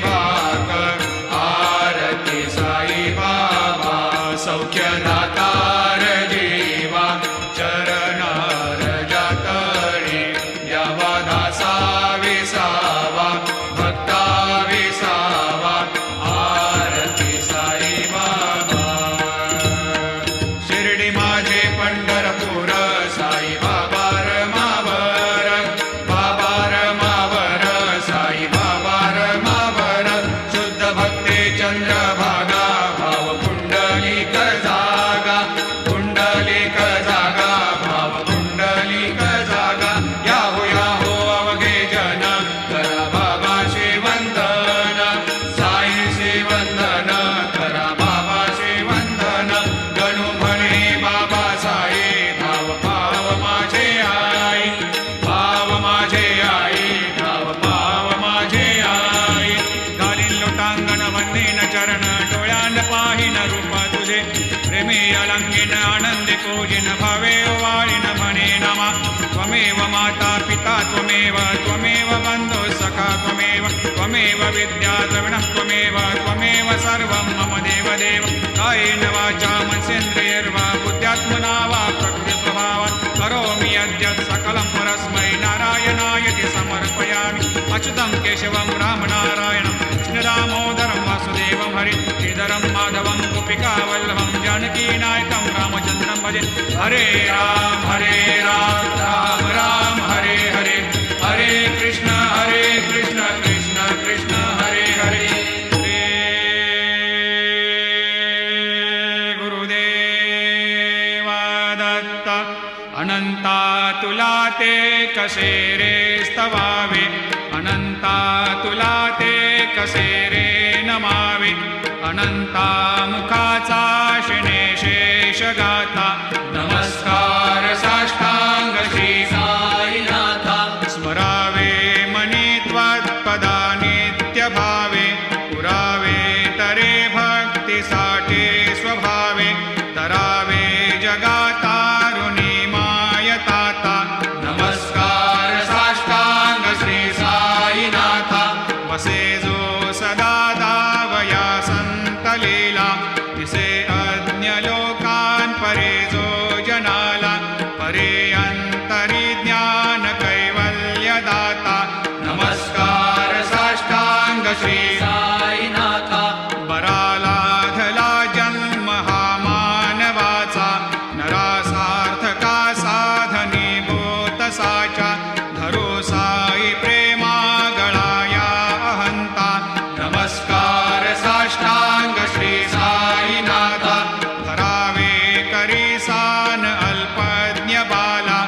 भाकर आरती साई बाबा सौख्यदातार जीवा चरणार जातळी द्यावा दासा विसावा भक्ता विसावा आरती साई बाबा शिर्डी माझे पंढरपूर साई बाबा रमावर बाबा रमावर साई बाबा रमावर शुद्ध भक्ते चंद्रभागा भाव कुंडलिक जागा कुंडलिक जागा भाव कुंडलिक जागा याहो अवघे जन करा बाबाशी वंदन साईशी वंदन करा बाबाशी वंदन गणू म्हणे बाबा साई भाव भाव माझे आई भाव माझे आई भाव भाव माझे आई घालीन लोटांगण वंदीन चरण डोळ्यान पाहिन रूप तुझे प्रेमी अलंगिन आनंदी पूजिन भावे वाळीन म्हणे नमा त्वमेव माता पिता त्वमेव त्वमेव बंधु सखा त्वमेव विद्या द्रविणः त्वमेव सर्वं मम देवदेव कायेन वाचा मनसेन्द्रियैर्वा बुद्ध्यात्मना वा प्रकृतिस्वभावात् करोमि यद्यत् सकलं परस्मै नारायणायति समर्पयामि अच्युतं केशवं रामनारायणं कृष्णदामोदरं वासुदेवं हरि श्रीधरं माधवं गोपिकावल्लभं जानकीनायकं रामचन्द्रं भजे हरे राम राम राम हरे हरे हरे कृष्ण कृष्ण कृष्ण हरे हरे श्री गुरुदेवा दत्त अनंता तुला ते कसे रे स्तवावे अनंता तुला ते कसे रे नमावे अनंता मुखाचा शिणे शेष गाथा नमस्कार साष्टांग श्री साईनाथा स्मरावे मनी त्वत्पदा नित्य भावे पुरावे तरे भक्तीसाठी स्वभावे तरावे जगातारुणी मायताता नमस्कार साष्टांग श्री साईनाथा वसे जो सदा दावया संत लीला तिसे अज्ञ लोकान परे जो जनाला परे अंतरी ज्ञान कैवल्य दाता नमस्कार साष्टांग श्री साईनाथा बराला धला जन्म हा मानवाचा नरासार्थका साधनी भूत साचा धरो साई प्रेमा गळाया अहंता नमस्कार साष्टांग श्री साईनाथा धरावे करीसान अल्पज्ञ बाला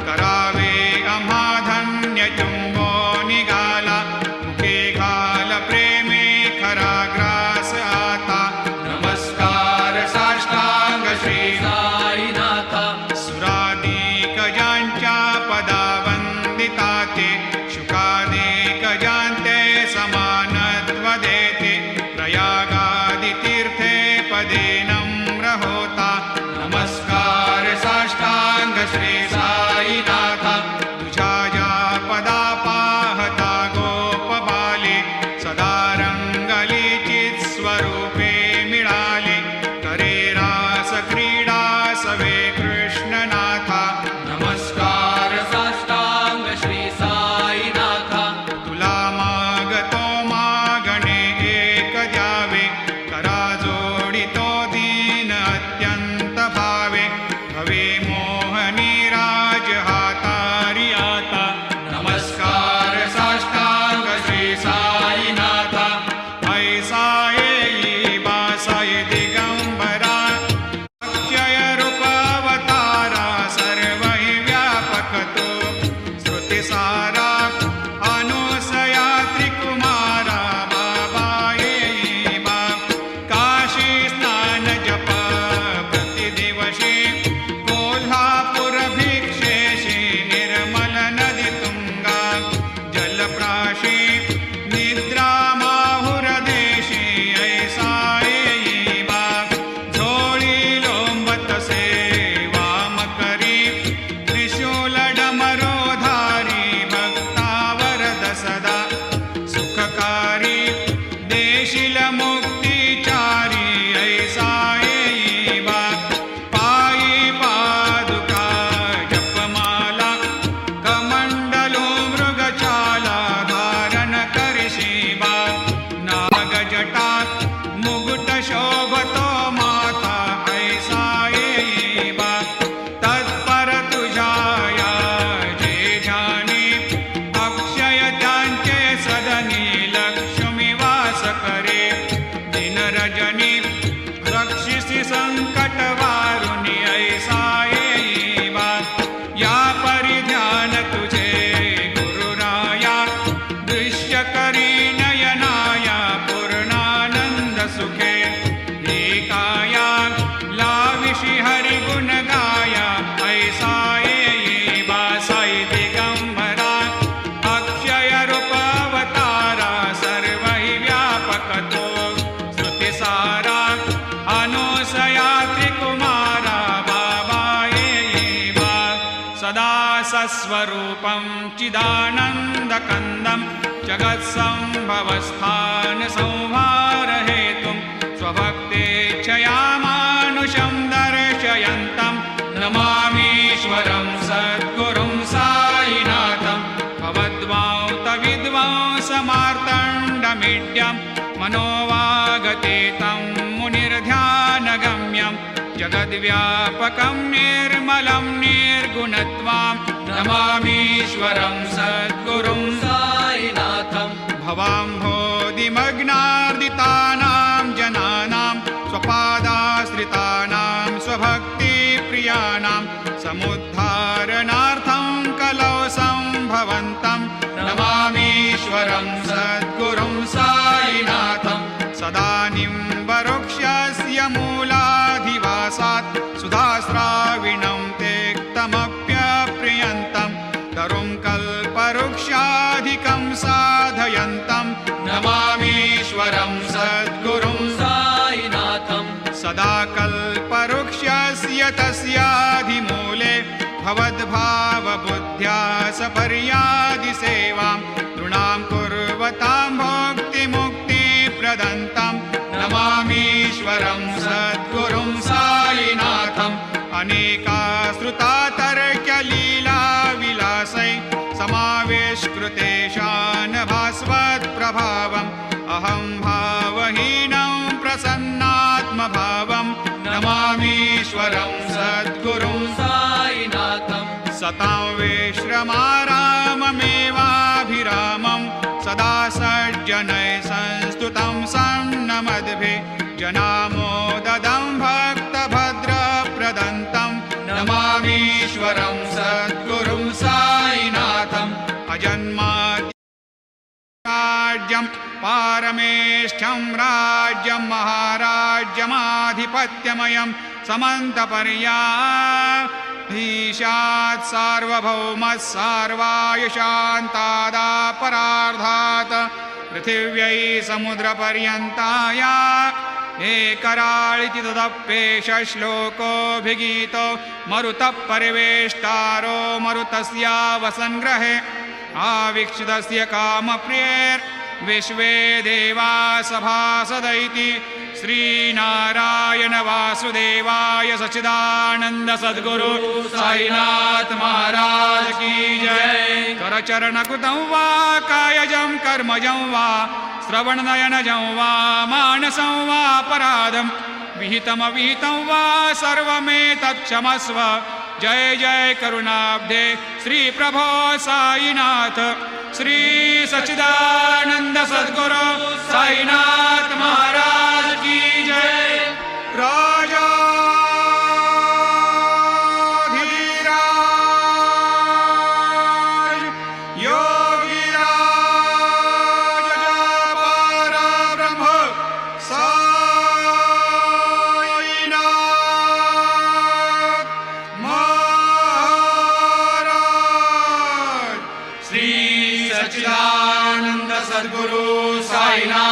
करावे आम्हा धन्य चुंबो निघाला मुखे घाल प्रेमे खरा ग्रास आता नमस्कार साष्टांग श्री साईनाथा सुरादिक ज्यांच्या पदा वंदिता ते शुकादिक ज्यांते समानत्व देते प्रयागादि तीर्थे पदे नम्र होता नमस्कार साष्टांग श्री साईनाथा तुझ्या ज्या पदा पाहता गोप बाले सदा रंगली चित स्वरूपे मिळाले करे रास क्रीडा सवे कृष्णनाथा नमस्कार साष्टांग श्री साईनाथा तुला मागतो मागणे एक द्यावे करा जोडितो दीन अत्यंत भावे भवे मोहनी राज हातारी आता नमस्कार साष्टांग श्री साईनाथा करे दिन रजनी रक्षिसि संकट वारुनि ऐसा ये बात या परिध्यान तुझे गुरुराया दृश्य करी नयनाया पूर्णानंद सुखे एकाया लाविषि हरि गुण गाया ऐसा ये बासाई दिगंबरा अक्षय रूप अवतारा सर्व ही व्यापक तो श्रुति सारा अनुसया त्रिकुमारा बाबा ये बा सदा सस्वरूपं चिदानन्दकन्दं जगत्सम्भवस्थान संहार हेतुं स्वभक्तेच्छया मानुषं दर्शयन्तं नमामीश्वरं सद्गुरुं साईनाथं भवद्वांतविद्वांसमार्तण्डमीड्यं मनोवागतीतं मुनिर्ध्यानगम्यं जगद्व्यापकं निर्मलं निर्गुणत्वां नमामीश्वरं सद्गुरुं साईनाथं भवाम्भोधिमग्नार्दितानां जनानां स्वपादाश्रितानां स्वभक्तिप्रियाणां समुद्धारणार्थं कलौ सम्भवन्तं नमामीश्वरं सद्गुरुं साईनाथं सदा निम्बवृक्षस्य मूलाधिवासात् सुधास्राविणं तेक्तमप्यप्रियन्तं तरुं कल्पवृक्षाधिकं साधयन्तं नमामीश्वरं सद्गुरुं साईनाथं सदा कल्पवृक्षस्य तस्याधिमूले भवद्भावबुद्ध्या सपर्यादिसेवां तृणां कुर्वतां भुक्तिमुक्तिप्रदन्तं नमामीश्वरं सद्गुरुं साईनाथम् अनेकाश्रुतातर्क्यलीलाविलासै समावेशकृतेशान् भास्वत्प्रभावम् अहं भावहीनं प्रसन्नात्मभावं नमामीश्वरं सद्गुरुं साईनाथं सतां विश्रमाराममेवाभिरामं सदा सज्जनैः संस्तुतं सन्नमद्भिः जनामोददं भक्तभद्रप्रदन्तं नमामीश्वरं सद्गुरुं साईनाथम् अजन्माद्यं पारमेष्ठ्यं राज्यं महाराज्यमाधिपत्यमयं समन्तपर्याधीशात् सार्वभौमः सार्वायुषान्तादापरार्धात् पृथिव्यै समुद्रपर्यन्ताया एकराळिति तदप्येष श्लोकोऽभिगीतो मरुतः परिवेष्टारो मरुतस्य वसन्ग्रहे आवीक्षितस्य कामप्रियैर्विश्वे देवा सभासदैति श्रीनारायण वासुदेवाय सच्चिदानंद सद्गुरु साईनाथ महाराज की जय। करचरणकृतं वा कायजं कर्मजं वा श्रवणनयनजं वा मानसं वा अपराधं विहितमविहितं वा सर्वमेतत्क्षमस्व। जय जय करुणाब्धे श्री प्रभो साईनाथ श्री सच्चिदानंद सद्गुरु साईनाथ महाराज की जय। राजाधिराज योगिराज परब्रह्म साईनाथ महाराज श्री सच्चिदानंद सद्गुरु साईनाथ